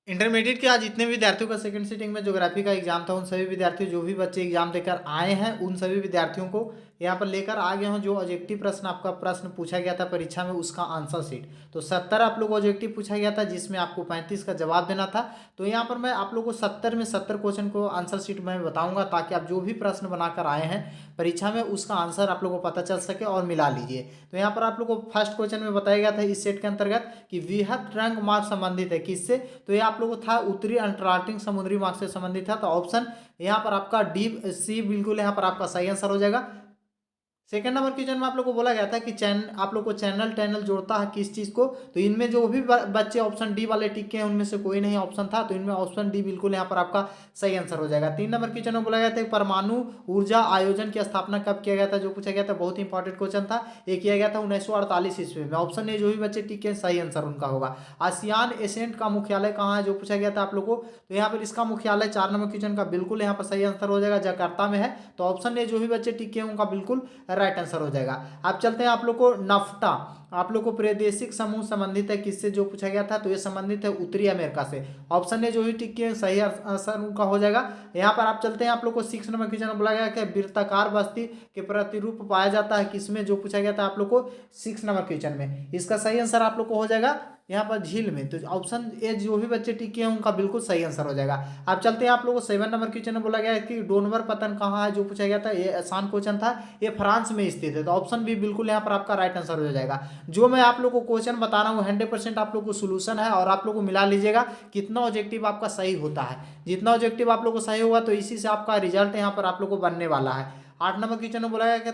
Intermediate के आज जितने भी विद्यार्थियों का सेकंड सिटिंग में ज्योग्राफी का एग्जाम था, उन सभी विद्यार्थियों जो भी बच्चे एग्जाम देकर आए हैं उन सभी विद्यार्थियों को यहाँ पर लेकर आ गया हूँ। जो ऑब्जेक्टिव प्रश्न आपका प्रश्न पूछा गया था परीक्षा में, उसका आंसर शीट तो 70 आप लोग ऑब्जेक्टिव पूछा गया था, जिसमें आपको 35 का जवाब देना था। तो यहाँ पर मैं आप लोग को 70 में 70 क्वेश्चन को आंसर शीट में बताऊंगा, ताकि आप जो भी प्रश्न बनाकर आए हैं परीक्षा में उसका आंसर आप लोग को पता चल सके और मिला लीजिए। तो यहाँ पर आप लोग को फर्स्ट क्वेश्चन में बताया गया था इस सेट के अंतर्गत कि वृहद ट्रंक मार्ग संबंधित है किससे, तो ये आप लोग को था उत्तरी अंटार्कटिक समुद्री मार्ग से संबंधित था। तो ऑप्शन यहाँ पर आपका डी सी बिल्कुल यहाँ पर आपका सही आंसर हो जाएगा। सेकंड नंबर क्वेश्चन में आप लोग को बोला गया था कि आप लोग को चैनल टनल जोड़ता है किस चीज को, तो इनमें जो भी बच्चे ऑप्शन डी वाले टिक के हैं उनमें से कोई नहीं ऑप्शन था, तो इनमें ऑप्शन डी बिल्कुल यहाँ पर आपका सही आंसर हो जाएगा। 3 नंबर क्वेश्चन में बोला गया था परमाणु ऊर्जा आयोजन की स्थापना कब किया गया था, जो पूछा गया था बहुत इंपॉर्टेंट क्वेश्चन था। ये किया गया था 1948 ईस्वी में। ऑप्शन ए जो भी बच्चे टिक के सही आंसर उनका होगा। आसियान एसेंट का मुख्यालय कहाँ है, जो पूछा गया था आप लोग को, तो यहाँ पर इसका मुख्यालय 4 नंबर क्वेश्चन का बिल्कुल यहाँ पर सही आंसर हो जाएगा, जकार्ता में है। तो ऑप्शन ए जो भी बच्चे टिक के हैं उनका बिल्कुल राइट आंसर हो जाएगा। अब चलते हैं आप लोग को नफ्टा, आप लोग को प्रादेशिक समूह संबंधित है किससे, जो पूछा गया था, तो ये संबंधित है उत्तरी अमेरिका से। ऑप्शन ए जो ही टिक के सही आंसर उनका हो जाएगा। यहाँ पर आप चलते हैं आप लोग को 6 नंबर क्वेश्चन में बोला गया कि वृत्ताकार बस्ती के प्रतिरूप पाया जाता है किसमें, जो पूछा गया था आप लोग को 6 नंबर क्वेश्चन में। इसका सही आंसर आप लोग को हो जाएगा यहाँ पर झील में। तो ऑप्शन ए जो भी बच्चे टिके हैं उनका बिल्कुल सही आंसर हो जाएगा। अब चलते हैं आप लोगों को 7 नंबर क्वेश्चन में बोला गया है कि डोनवर पतन कहाँ है, जो पूछा गया था, ये आसान क्वेश्चन था, ये फ्रांस में स्थित है। तो ऑप्शन बी बिल्कुल यहाँ पर आपका राइट आंसर हो जाएगा। जो मैं आप लोग को क्वेश्चन बता रहा हूँ 100% आप लोग को सोल्यूशन है, और आप लोग को मिला लीजिएगा कितना ऑब्जेक्टिव आपका सही होता है। जितना ऑब्जेक्टिव आप लोग को सही होगा तो इसी से आपका रिजल्ट यहाँ पर आप लोग को बनने वाला है। 8 नंबर क्वेश्चन में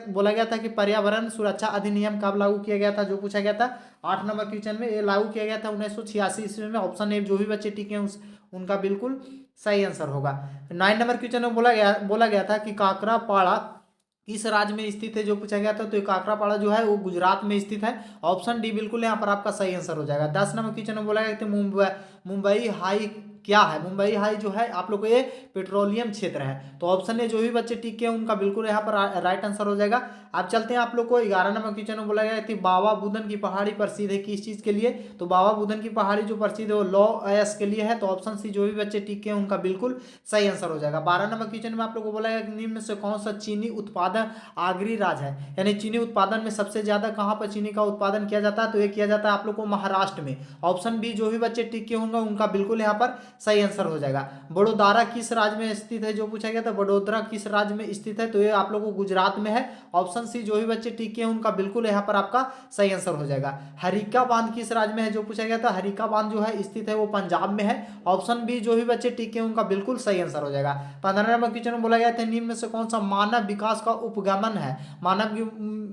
बोला गया था कि पर्यावरण सुरक्षा अधिनियम कब लागू किया गया था, जो पूछा गया था 8 नंबर क्वेश्चन में। ये लागू किया गया था 1986 ईस्वी में। ऑप्शन ए जो भी बच्चे टिके हैं उनका बिल्कुल सही आंसर होगा। 9 नंबर क्वेश्चन में बोला गया था कि काकरापाड़ा किस राज्य में स्थित है, जो पूछा गया था, तो काकरापाड़ा जो है वो गुजरात में स्थित है। ऑप्शन डी बिल्कुल यहाँ पर आपका सही आंसर हो जाएगा। 10 नंबर क्वेश्चन में बोला गया कि मुंबई हाई क्या है, मुंबई हाई जो है आप लोग को ये पेट्रोलियम क्षेत्र है। तो ऑप्शन ए जो भी बच्चे टिक के हैं उनका बिल्कुल यहाँ पर राइट आंसर हो जाएगा। आप चलते हैं आप लोग को 11 नंबर क्वेश्चन में बोला गया कि बाबा बुदन की पहाड़ी प्रसिद्ध है किस चीज के लिए, तो बाबा बुदन की पहाड़ी जो प्रसिद्ध है वो लॉ एस के लिए है। तो ऑप्शन सी जो भी बच्चे टिक के हैं उनका बिल्कुल सही आंसर हो जाएगा। 12 नंबर क्वेश्चन में आप लोग को बोला गया कि निम्न में से कौन सा चीनी उत्पादन आगरी राज्य है, यानी चीनी उत्पादन में सबसे ज्यादा कहाँ पर चीनी का उत्पादन किया जाता है, तो ये किया जाता है आप लोग को महाराष्ट्र में। ऑप्शन बी जो भी बच्चे टिक के होंगे उनका बिल्कुल यहाँ पर सही आंसर हो जाएगा। बड़ोदरा किस राज्य में स्थित है, जो पूछा गया था, बड़ोदरा किस राज्य में स्थित है, तो ये आप लोग को गुजरात में है। ऑप्शन सी जो भी बच्चे टिक के हैं उनका बिल्कुल यहाँ पर आपका सही आंसर हो जाएगा। हरिका बांध किस राज्य में है, जो पूछा गया था, हरिका बांध जो है स्थित है वो पंजाब में है। ऑप्शन बी जो भी बच्चे टिक के हैं उनका बिल्कुल सही आंसर हो जाएगा। 15 नंबर क्वेश्चन में बोला गया था निम्न में से कौन सा मानव विकास का उपगमन है, मानव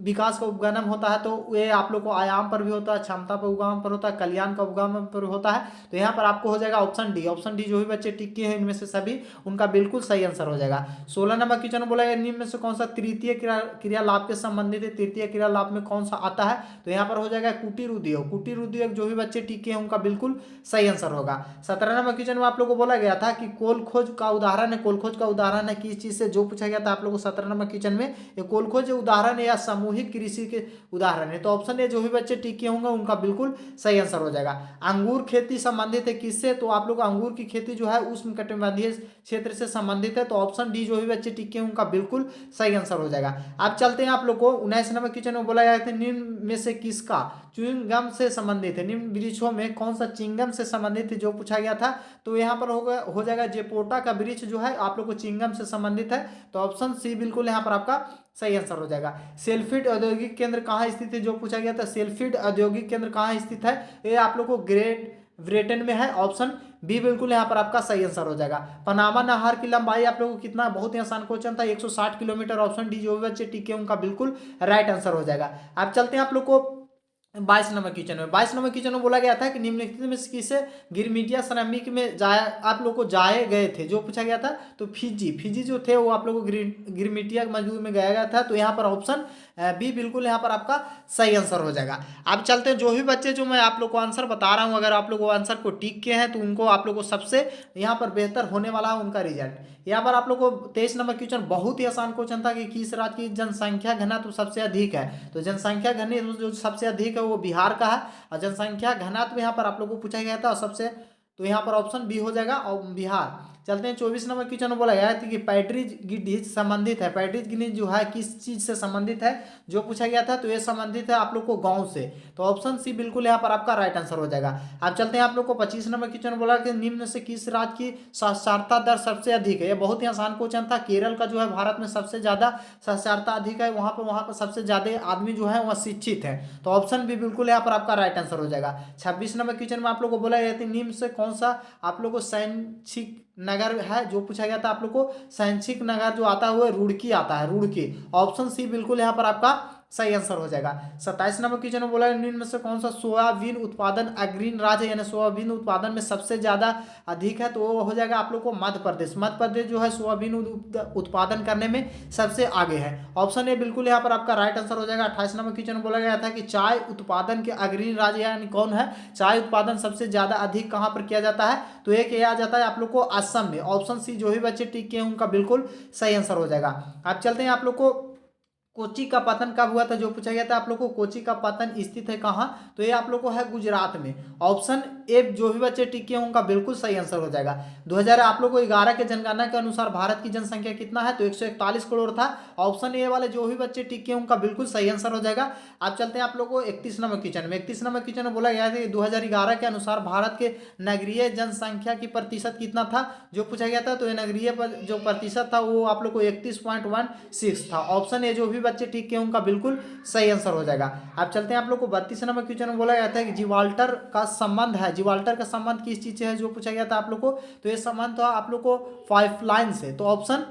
विकास का उपगमन होता है, तो ये आप लोग को आयाम पर भी होता है, क्षमता पर उपगमन पर होता है, कल्याण का उपगमन पर होता है। तो यहाँ पर आपको हो जाएगा ऑप्शन डी। ऑप्शन डी जो भी बच्चे टिक के हैं इनमें से सभी उनका बिल्कुल सही आंसर हो जाएगा। 16 नंबर क्वेश्चन बोला गया निम्न में से कौन सा तृतीय क्रिया लाभ के संबंधित है, तृतीय क्रिया लाभ में कौन सा आता है, तो यहाँ पर हो जाएगा कुटीर उद्योग। कुटीर उद्योग जो भी बच्चे टिक के हैं उनका बिल्कुल सही आंसर होगा। 17 नंबर क्वेश्चन में आप लोग को बोला गया था कि कोल खोज का उदाहरण है, कोल खोज का उदाहरण है किस चीज से, जो पूछा गया था आप लोग को 17 नंबर क्वेश्चन में। ये कोल खोज उदाहरण है या सामूहिक कृषि के उदाहरण है, तो ऑप्शन ए जो भी बच्चे टिके होंगे उनका बिल्कुल सही आंसर हो जाएगा। अंगूर खेती संबंधित है किससे, तो आप लोग अंगूर की खेती जो है उष्णकटिबंधीय क्षेत्र से संबंधित है। तो ऑप्शन डी जो भी बच्चे टिके हैं उनका बिल्कुल सही आंसर हो जाएगा। अब चलते हैं आप लोग को 19 नंबर क्वेश्चन में बोला गया था निम्न में से किसका च्युइंगम से संबंधित है, निम्न वृक्षों में कौन सा चिंगम से संबंधित है, जो पूछा गया था, तो यहाँ पर हो जाएगा जेपोटा का वृक्ष जो है आप लोग को चिंगम से संबंधित है। तो ऑप्शन सी बिल्कुल यहाँ पर आपका सही आंसर हो जाएगा। सेल्फीड औद्योगिक केंद्र कहाँ स्थित है, जो पूछा गया था, सेल्फीड औद्योगिक केंद्र कहाँ स्थित है, ये आप लोग को ग्रेट ब्रिटेन में है। ऑप्शन बी बिल्कुल यहाँ पर आपका सही आंसर हो जाएगा। पनामा नहर की लंबाई आप लोगों को कितना, बहुत ही आसान क्वेश्चन था, 160 किलोमीटर। ऑप्शन डी जो भी बच्चे टिके उनका बिल्कुल राइट आंसर हो जाएगा। अब चलते हैं आप लोग को 22 नंबर क्वेश्चन में। 22 नंबर क्वेश्चन में बोला गया था कि निम्नलिखित में से किसे गिरमिटिया श्रमिक में जाए आप लोग को जाए गए थे, जो पूछा गया था, तो फिजी जो थे वो आप लोग को गिरमिटिया मजदूर में गया था। तो यहाँ पर ऑप्शन बी बिल्कुल यहाँ पर आपका सही आंसर हो जाएगा। अब चलते हैं जो भी बच्चे जो मैं आप लोग को आंसर बता रहा हूँ, अगर आप लोग वो आंसर को टिक के हैं तो उनको आप लोग को सबसे यहाँ पर बेहतर होने वाला है उनका रिजल्ट। यहाँ पर आप लोग को 23 नंबर क्वेश्चन बहुत ही आसान क्वेश्चन था कि किस राज्य की जनसंख्या घनत्व सबसे अधिक है, तो जनसंख्या घनत्व जो सबसे अधिक है वो बिहार का है। और जनसंख्या घनत्व यहाँ पर आप लोग को पूछा गया था सबसे, तो यहाँ पर ऑप्शन बी हो जाएगा और बिहार। चलते हैं 24 नंबर क्वेश्चन में बोला गया है कि पैट्रिज गिडीज संबंधित है, पैट्रिज गिडीज जो है किस चीज से संबंधित है जो पूछा गया था, तो ये संबंधित है आप लोग को गांव से, तो ऑप्शन सी बिल्कुल यहाँ पर आपका राइट आंसर हो जाएगा। अब चलते हैं आप लोग को 25 नंबर क्वेश्चन बोला कि निम्न से किस राज्य की साक्षरता दर सबसे अधिक है। ये बहुत ही आसान क्वेश्चन था। केरल का जो है भारत में सबसे ज्यादा साक्षरता अधिक है, वहां पर सबसे ज्यादा आदमी जो है वह शिक्षित है, तो ऑप्शन बी बिल्कुल यहाँ पर आपका राइट आंसर हो जाएगा। 26 नंबर क्वेश्चन में आप लोग को बोला गया था निम्न से कौन सा आप लोग को शैक्षिक नगर है जो पूछा गया था, आप लोग को शैक्षिक नगर जो आता है वो रुड़की आता है, रुड़की। ऑप्शन सी बिल्कुल यहाँ पर आपका सही आंसर हो जाएगा। 27 नंबर क्वेश्चन में बोला निम्न में से कौन सा सोयाबीन उत्पादन अग्रणी राज्य है, यानी सोयाबीन उत्पादन में सबसे ज्यादा अधिक है, तो वो हो जाएगा आप लोग को मध्य प्रदेश। मध्य प्रदेश जो है सोयाबीन उत्पादन करने में सबसे आगे है, ऑप्शन ए बिल्कुल यहाँ पर आपका राइट आंसर हो जाएगा। 28 नंबर क्वेश्चन में बोला गया था कि चाय उत्पादन के अग्रणी राज्य यानी कौन है, चाय उत्पादन सबसे ज्यादा अधिक कहाँ पर किया जाता है, तो एक ये आ जाता है आप लोग को असम में। ऑप्शन सी जो भी बच्चे टिक किए उनका बिल्कुल सही आंसर हो जाएगा। अब चलते हैं आप लोग को कोची का पतन कब हुआ था जो पूछा गया था, आप लोग को कोची का पतन स्थित है कहाँ, तो ये आप लोग को है गुजरात में। ऑप्शन ए जो भी बच्चे टिके हैं उनका बिल्कुल सही आंसर हो जाएगा। 2000 आप लोग को 11 के जनगणना के अनुसार भारत की जनसंख्या कितना है, तो 141 करोड़ था। ऑप्शन ए वाले जो भी बच्चे टिके हैं उनका बिल्कुल सही आंसर हो जाएगा। आप चलते हैं आप लोग को 31 नंबर क्वेश्चन में। 31 नंबर क्वेश्चन में बोला गया था कि 2011 के अनुसार भारत के नगरीय जनसंख्या की प्रतिशत कितना था जो पूछा गया था, तो ये नगरीय पर जो प्रतिशत था वो आप लोग को 31.16 था। ऑप्शन ए जो भी बच्चे ठीक किए उनका बिल्कुल सही आंसर हो जाएगा। अब चलते हैं आप लोग को 32 नंबर क्वेश्चन में बोला जाता है कि जिब्राल्टर का संबंध है, जिब्राल्टर का संबंध किस चीज से है जो पूछा गया था आप लोग को, तो ये संबंध था आप लोग को पाइपलाइन से, तो ऑप्शन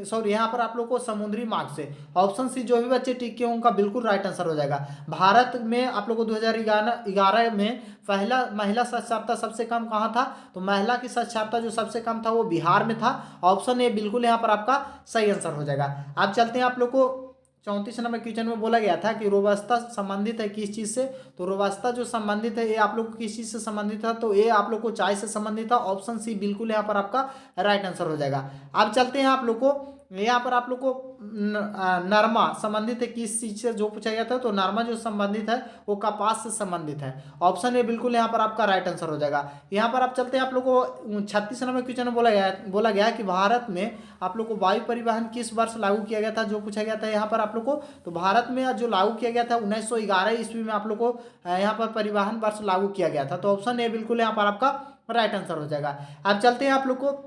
सॉरी यहाँ पर आप लोग को समुद्री मार्ग से। ऑप्शन सी जो भी बच्चे टिक किए उनका बिल्कुल राइट आंसर हो जाएगा। भारत में आप लोग को 2011 में पहला महिला साक्षरता सबसे कम कहाँ था, तो महिला की साक्षरता जो सबसे कम था वो बिहार में था। ऑप्शन ए बिल्कुल यहाँ पर आपका सही आंसर हो जाएगा। अब चलते हैं आप लोग को 34 नंबर क्वेश्चन में बोला गया था कि रोबस्ता संबंधित है किस चीज से, तो रोबस्ता जो संबंधित है ये आप लोग को किस चीज से संबंधित है, तो ये आप लोग को चाय से संबंधित था। ऑप्शन सी बिल्कुल यहाँ पर आपका राइट आंसर हो जाएगा। अब चलते हैं आप लोग को यहाँ पर आप लोग को नरमा संबंधित है किस चीज से जो पूछा गया था, तो नरमा जो संबंधित है वो कपास से संबंधित है। ऑप्शन ए बिल्कुल यहाँ पर आपका राइट आंसर हो जाएगा। यहाँ पर आप चलते हैं आप लोग को 36 नंबर क्वेश्चन में बोला गया कि भारत में आप लोग को वायु परिवहन किस वर्ष लागू किया गया था जो पूछा गया था यहाँ पर आप लोग को, तो भारत में जो लागू किया गया था 1911 ईस्वी में आप लोग को यहाँ पर परिवहन वर्ष लागू किया गया था, तो ऑप्शन ए बिल्कुल यहाँ पर आपका राइट आंसर हो जाएगा। अब चलते हैं आप लोग को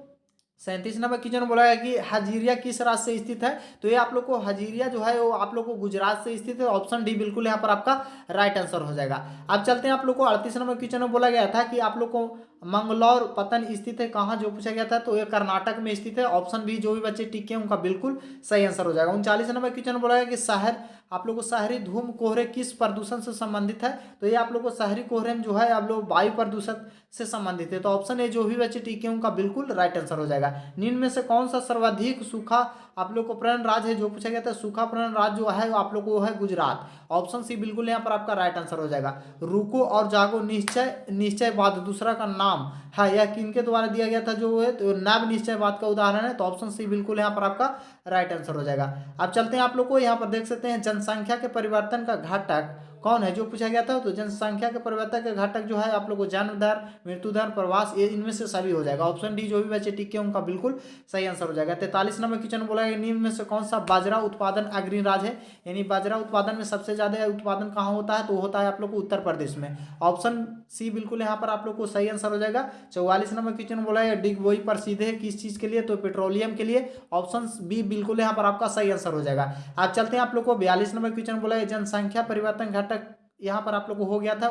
37 नंबर क्वेश्चन में बोला गया कि हजीरिया किस राज्य से स्थित है, तो ये आप लोग को हजीरिया जो है वो आप लोग को गुजरात से स्थित है। ऑप्शन डी बिल्कुल यहाँ पर आपका राइट आंसर हो जाएगा। अब चलते हैं आप लोग को 38 नंबर क्वेश्चन में बोला गया था कि आप लोग को मंगलौर पतन स्थित है कहाँ जो पूछा गया था, तो ये कर्नाटक में स्थित है। ऑप्शन बी जो भी बच्चे टिके हैं उनका बिल्कुल सही आंसर हो जाएगा। 39 नंबर क्वेश्चन में बोला गया कि शहर आप लोग को शहरी धूम कोहरे किस प्रदूषण से संबंधित है, तो ये आप लोग को शहरी कोहरे में जो है आप लोग वायु प्रदूषण से संबंधित है, तो ऑप्शन ए जो भी बच्चे टिके हैं उनका बिल्कुल राइट आंसर हो जाएगा। निम्न में से कौन सा सर्वाधिक सूखा आप लोग को प्रवण राज्य है जो पूछा गया था, सूखा प्रवण राज्य जो है आप लोग को है गुजरात। ऑप्शन सी बिल्कुल यहाँ पर आपका राइट आंसर हो जाएगा। रुको और जागो निश्चयवाद दूसरा का नाम है, यह किनके द्वारा दिया गया था जो है, तो नव निश्चयवाद का उदाहरण है, तो ऑप्शन सी बिल्कुल यहाँ पर आपका राइट आंसर हो जाएगा। अब चलते हैं आप लोग को यहाँ पर देख सकते हैं जनसंख्या के परिवर्तन का घटक कौन है जो पूछा गया था, तो जनसंख्या के परिवर्तन के घटक जो है आप लोग को जन्म दर, मृत्यु दर, प्रवास, ये इनमें से सभी हो जाएगा। ऑप्शन डी जो भी बच्चे टिके उनका बिल्कुल सही आंसर हो जाएगा। 43 नंबर क्वेश्चन बोला है निम्न में से कौन सा बाजरा उत्पादन अग्रणी राज्य है, यानी बाजरा उत्पादन में सबसे ज्यादा उत्पादन कहाँ होता है, तो होता है आप लोग को उत्तर प्रदेश में। ऑप्शन सी बिल्कुल यहाँ पर आप लोग को सही आंसर हो जाएगा। 44 नंबर क्वेश्चन बोला है डिग बोई प्रसिद्ध है किस चीज के लिए, तो पेट्रोलियम के लिए। ऑप्शन बी बिल्कुल यहाँ पर आपका सही आंसर हो जाएगा। आप चलते हैं आप लोग को 42 नंबर क्वेश्चन बोला है जनसंख्या परिवर्तन घटक यहाँ पर आप लोग को हो गया था।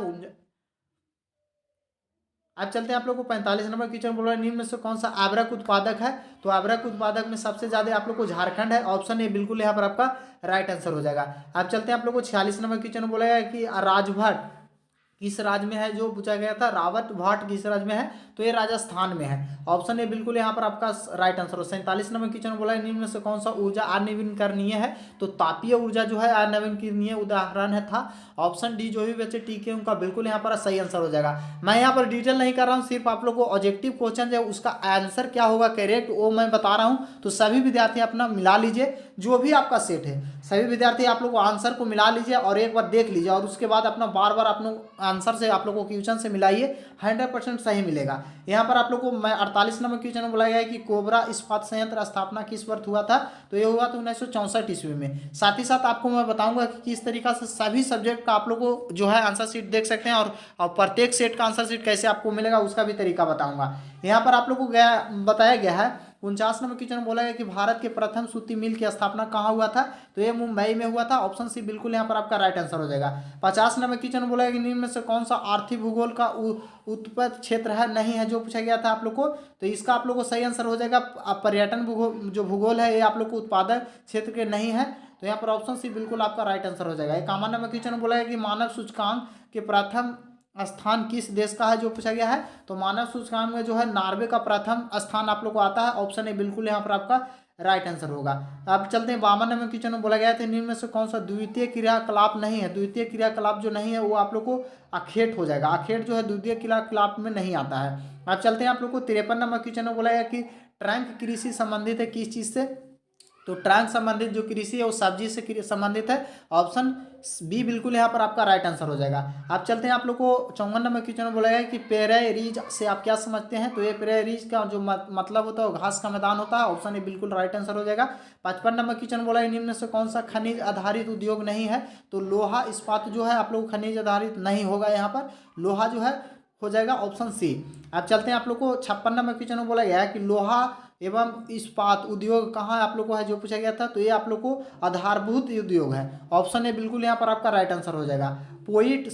अब चलते हैं आप लोग को 45 नंबर क्वेश्चन बोल रहा है निम्न में से कौन सा आवर्क उत्पादक है, तो आवर्क उत्पादक में सबसे ज्यादा आप लोग को झारखंड है। ऑप्शन ए बिल्कुल यहाँ पर आपका राइट आंसर हो जाएगा। अब चलते हैं आप लोग को 46 नंबर क्वेश्चन बोला है कि राजभट किस राज्य में है जो पूछा गया था, रावत भाट किस राज्य में है, तो ये राजस्थान में है। ऑप्शन ए बिल्कुल यहाँ पर आपका राइट आंसर हो। 47 नंबर क्वेश्चन बोला है निम्न में से कौन सा ऊर्जा अनवीनकरणीय है, तो तापीय ऊर्जा जो है अनवीनकरणीय उदाहरण है था। ऑप्शन डी जो भी बच्चे टीके उनका बिल्कुल यहाँ पर सही आंसर हो जाएगा। मैं यहाँ पर डिटेल नहीं कर रहा हूँ, सिर्फ आप लोग को ऑब्जेक्टिव क्वेश्चन जो उसका आंसर क्या होगा करेक्ट वो मैं बता रहा हूँ, तो सभी विद्यार्थी अपना मिला लीजिए जो भी आपका सेट है सभी विद्यार्थी आप लोग आंसर को मिला लीजिए और एक बार देख लीजिए और उसके बाद अपना बार बार आप लोग आंसर से आप लोग को क्वेश्चन से मिलाइए, 100% सही मिलेगा। यहाँ पर आप लोग को मैं 48 नंबर क्वेश्चन बोला गया है कि कोबरा इस्पात संयंत्र स्थापना किस वर्ष हुआ था, तो ये हुआ था 1964 ईस्वी में। साथ ही साथ आपको मैं बताऊंगा कि किस तरीका से सभी सब्जेक्ट का आप लोग को जो है आंसर शीट देख सकते हैं और प्रत्येक सेट का आंसर शीट कैसे आपको मिलेगा उसका भी तरीका बताऊंगा। यहाँ पर आप लोग को बताया गया है 49 नंबर क्वेश्चन बोला गया कि भारत के प्रथम सूती मिल की स्थापना कहाँ हुआ था, तो ये मुंबई में हुआ था। ऑप्शन सी बिल्कुल यहाँ पर आपका राइट आंसर हो जाएगा। 50 नंबर क्वेश्चन बोला गया कि निम्न में से कौन सा आर्थिक भूगोल का उत्पत्ति क्षेत्र है नहीं है, जो पूछा गया था आप लोग को, तो इसका आप लोग को सही आंसर हो जाएगा पर्यटन भूगोल जो भूगोल है ये आप लोग को उत्पादक क्षेत्र के नहीं है, तो यहाँ पर ऑप्शन सी बिल्कुल आपका राइट आंसर हो जाएगा। 51 नंबर क्वेश्चन बोला गया कि मानव सूचकांक के प्रथम स्थान किस देश का है, जो पूछा गया है, तो मानव सूचकांक में जो है नॉर्वे का प्रथम स्थान आप लोग को आता है। ऑप्शन ए बिल्कुल यहाँ पर आपका राइट आंसर होगा। अब चलते हैं 52 नंबर क्वेश्चन में बोला गया था निम्न में से कौन सा द्वितीय क्रियाकलाप नहीं है, द्वितीय क्रियाकलाप जो नहीं है वो आप लोग को अखेट हो जाएगा। अखेट जो है द्वितीय क्रियाकलाप में नहीं आता है। अब चलते हैं आप लोग को 53 नंबर क्वेश्चन में बोला गया कि ट्रंक कृषि संबंधित है किस चीज से, तो ट्रंक संबंधित जो कृषि है वो सब्जी से संबंधित है। ऑप्शन बी बिल्कुल यहाँ पर आपका राइट आंसर हो जाएगा। आप चलते हैं आप लोग को 54 नंबर क्वेश्चन में बोला गया कि पेरेरीज से आप क्या समझते हैं, तो ये पेरेरीज का जो मतलब होता है वो घास का मैदान होता है। ऑप्शन ए बिल्कुल राइट आंसर हो जाएगा। 55 नंबर क्वेश्चन बोला है निम्न से कौन सा खनिज आधारित उद्योग नहीं है, तो लोहा इस्पात जो है आप लोग खनिज आधारित नहीं होगा, यहाँ पर लोहा जो है हो जाएगा ऑप्शन सी। अब चलते हैं आप लोग को 56 नंबर क्वेश्चन में बोला गया है कि लोहा एवं इस्पात उद्योग कहाँ आप लोग को है, जो पूछा गया था, तो ये आप लोग को आधारभूत उद्योग है। ऑप्शन ए बिल्कुल यहाँ पर आपका राइट आंसर हो जाएगा। पोर्ट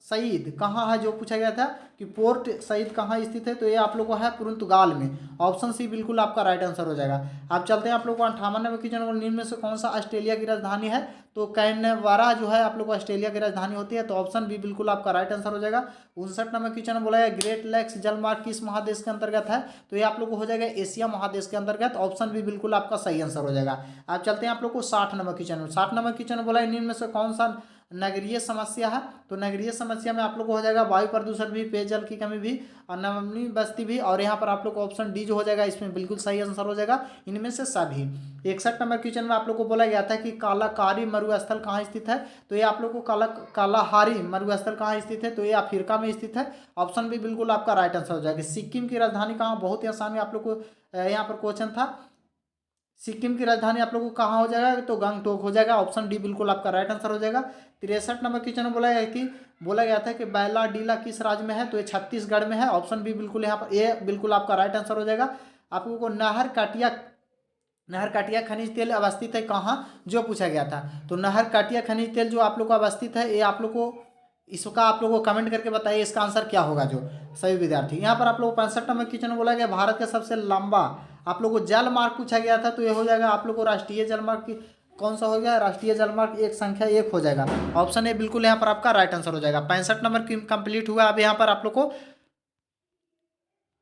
सईद कहाँ है, जो पूछा गया था कि पोर्ट सईद कहाँ स्थित है, तो ये आप लोग को है पुर्तगाल में। ऑप्शन सी बिल्कुल आपका राइट आंसर हो जाएगा। आप चलते हैं आप लोग को 58 नंबर क्वेश्चन निम्न में से कौन सा ऑस्ट्रेलिया की राजधानी है, तो कैनबरा जो है आप लोग को ऑस्ट्रेलिया की राजधानी होती है, तो ऑप्शन बी बिल्कुल आपका राइट आंसर हो जाएगा। 59 नंबर क्वेश्चन बोला है ग्रेट लेक्स जलमार्ग किस महादेश के अंतर्गत है, तो ये आप लोग को हो जाएगा एशिया महादेश के अंतर्गत। ऑप्शन बी बिल्कुल आपका सही आंसर हो जाएगा। आप चलते हैं आप लोग को 60 नंबर क्वेश्चन 60 नंबर क्वेश्चन बोला है निम्न में से कौन सा नगरीय समस्या है, तो नगरीय समस्या में आप लोग को हो जाएगा वायु प्रदूषण भी, पेयजल की कमी भी और नवनी बस्ती भी, और यहाँ पर आप लोग को ऑप्शन डी जो हो जाएगा इसमें बिल्कुल सही आंसर हो जाएगा इनमें से सभी। 61 नंबर क्वेश्चन में आप लोग को बोला गया था कि कालाकारी मरुस्थल कहाँ स्थित है, तो ये आप लोग को कालाहारी मरुस्थल कहाँ स्थित है, तो ये अफ्रीका में स्थित है। ऑप्शन बी बिल्कुल आपका राइट आंसर हो जाएगा। सिक्किम की राजधानी कहाँ, बहुत ही आसान में आप लोग को यहाँ पर क्वेश्चन था, सिक्किम की राजधानी आप लोगों को कहाँ हो जाएगा, तो गंगटोक हो जाएगा। ऑप्शन डी बिल्कुल आपका राइट आंसर हो जाएगा। 63 नंबर क्वेश्चन बोला गया था कि बैलाडीला किस राज्य में है, तो ये छत्तीसगढ़ में है। ऑप्शन बी बिल्कुल यहाँ पर ए बिल्कुल आपका राइट आंसर हो जाएगा। आप लोगों को नहर काटिया खनिज तेल अवस्थित है कहाँ, जो पूछा गया था, तो नहर काटिया खनिज तेल जो आप लोग को अवस्थित है, ये आप लोग को इसका आप लोगों को कमेंट करके बताइए इसका आंसर क्या होगा जो सभी विद्यार्थी। यहाँ पर आप लोग 65 नंबर क्वेश्चन में बोला गया भारत का सबसे लंबा आप लोग को जल मार्ग पूछा गया था, तो ये हो जाएगा आप लोग को राष्ट्रीय जलमार्ग की कौन सा हो गया, राष्ट्रीय जलमार्ग एक संख्या 1 हो जाएगा। ऑप्शन ए बिल्कुल यहाँ पर आपका राइट आंसर हो जाएगा। 65 नंबर कंप्लीट हुआ। अब यहाँ पर आप लोग को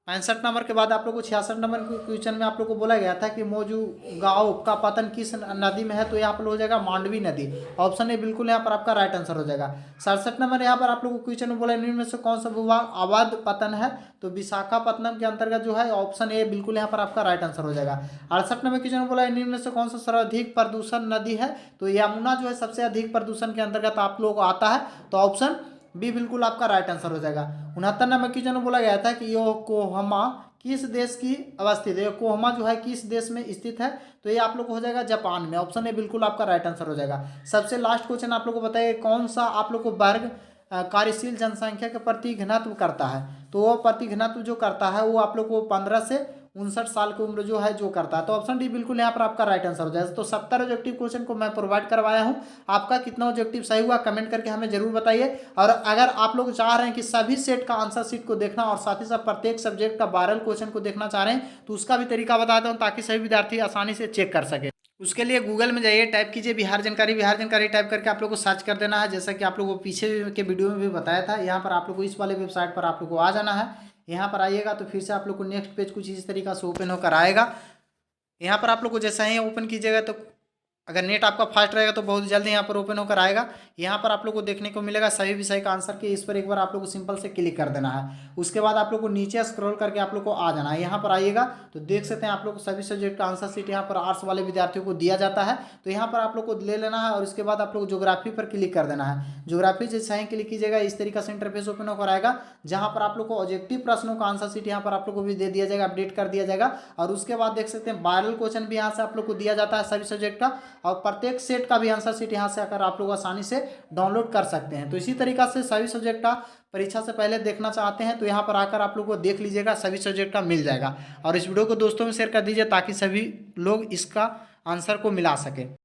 65 नंबर के बाद आप लोग को 66 नंबर क्वेश्चन में आप लोग को बोला गया था कि मौजू गांव का पतन किस नदी में है, तो यहाँ पर हो जाएगा मांडवी नदी। ऑप्शन ए बिल्कुल यहाँ पर आपका राइट आंसर हो जाएगा। 67 नंबर यहाँ पर आप लोग को क्वेश्चन में बोला निम्न में से कौन सा भूभाग अवध पतन है, तो विशाखापट्टनम के अंतर्गत जो है। ऑप्शन ए बिल्कुल यहाँ पर आपका राइट आंसर हो जाएगा। 68 नंबर क्वेश्चन में बोला निम्न में से कौन सा सर्वाधिक प्रदूषण नदी है, तो यमुना जो है सबसे अधिक प्रदूषण के अंतर्गत आप लोग को आता है, तो ऑप्शन बी बिल्कुल आपका राइट आंसर हो जाएगा। 69 नंबर क्वेश्चन में बोला गया था कि योकोहामा किस देश की अवस्थित है, योकोहामा जो है किस देश में स्थित है, तो ये आप लोग को हो जाएगा जापान में। ऑप्शन ए बिल्कुल आपका राइट आंसर हो जाएगा। सबसे लास्ट क्वेश्चन आप लोग को बताइए कौन सा आप लोग को वर्ग कार्यशील जनसंख्या के प्रति घनत्व करता है, तो वो प्रति घनत्व जो करता है वो आप लोग को 15 से 59 साल की उम्र जो है जो करता है, तो ऑप्शन डी बिल्कुल यहाँ पर आपका राइट आंसर हो जाएगा। तो 70 ऑब्जेक्टिव क्वेश्चन को मैं प्रोवाइड करवाया हूँ। आपका कितना ऑब्जेक्टिव सही हुआ कमेंट करके हमें जरूर बताइए। और अगर आप लोग चाह रहे हैं कि सभी सेट का आंसर शीट को देखना और साथ ही साथ प्रत्येक सब्जेक्ट का वायरल क्वेश्चन को देखना चाह रहे हैं, तो उसका भी तरीका बताता हूँ ताकि सभी विद्यार्थी आसानी से चेक कर सके। उसके लिए गूगल में जाइए, टाइप कीजिए बिहार जानकारी टाइप करके आप लोग को सर्च कर देना है। जैसा कि आप लोगों को पीछे के वीडियो में भी बताया था, यहाँ पर आप लोग को इस वाले वेबसाइट पर आप लोग को आ जाना है। यहाँ पर आइएगा तो फिर से आप लोग को नेक्स्ट पेज कुछ इस तरीका से ओपन होकर आएगा। यहाँ पर आप लोग को जैसा ही ओपन कीजिएगा तो अगर नेट आपका फास्ट रहेगा तो बहुत जल्दी यहाँ पर ओपन होकर आएगा। यहाँ पर आप लोग को देखने को मिलेगा सभी विषय का आंसर की, इस पर एक बार आप लोग को सिंपल से क्लिक कर देना है। उसके बाद आप लोग को नीचे स्क्रॉल करके आप लोग को आ जाना है। यहाँ पर आइएगा तो देख सकते हैं आप लोग को सभी सब्जेक्ट का आंसर शीट यहाँ पर आर्ट्स वाले विद्यार्थियों को दिया जाता है। तो यहाँ पर आप लोग को ले लेना है और उसके बाद आप लोग ज्योग्राफी पर क्लिक कर देना है। ज्योग्राफी जैसे ही क्लिक कीजिएगा इस तरीके से इंटरफेस ओपन होकर आएगा, जहाँ पर आप लोग को ऑब्जेक्टिव प्रश्नों का आंसर शीट यहाँ पर आप लोग को भी दे दिया जाएगा, अपडेट कर दिया जाएगा। और उसके बाद देख सकते हैं वायरल क्वेश्चन भी यहाँ से आप लोग को दिया जाता है सभी सब्जेक्ट का, और प्रत्येक सेट का भी आंसर शीट यहाँ से आकर आप लोग आसानी से डाउनलोड कर सकते हैं। तो इसी तरीका से सभी सब्जेक्ट का परीक्षा से पहले देखना चाहते हैं तो यहाँ पर आकर आप लोग को देख लीजिएगा, सभी सब्जेक्ट का मिल जाएगा। और इस वीडियो को दोस्तों में शेयर कर दीजिए ताकि सभी लोग इसका आंसर को मिला सके।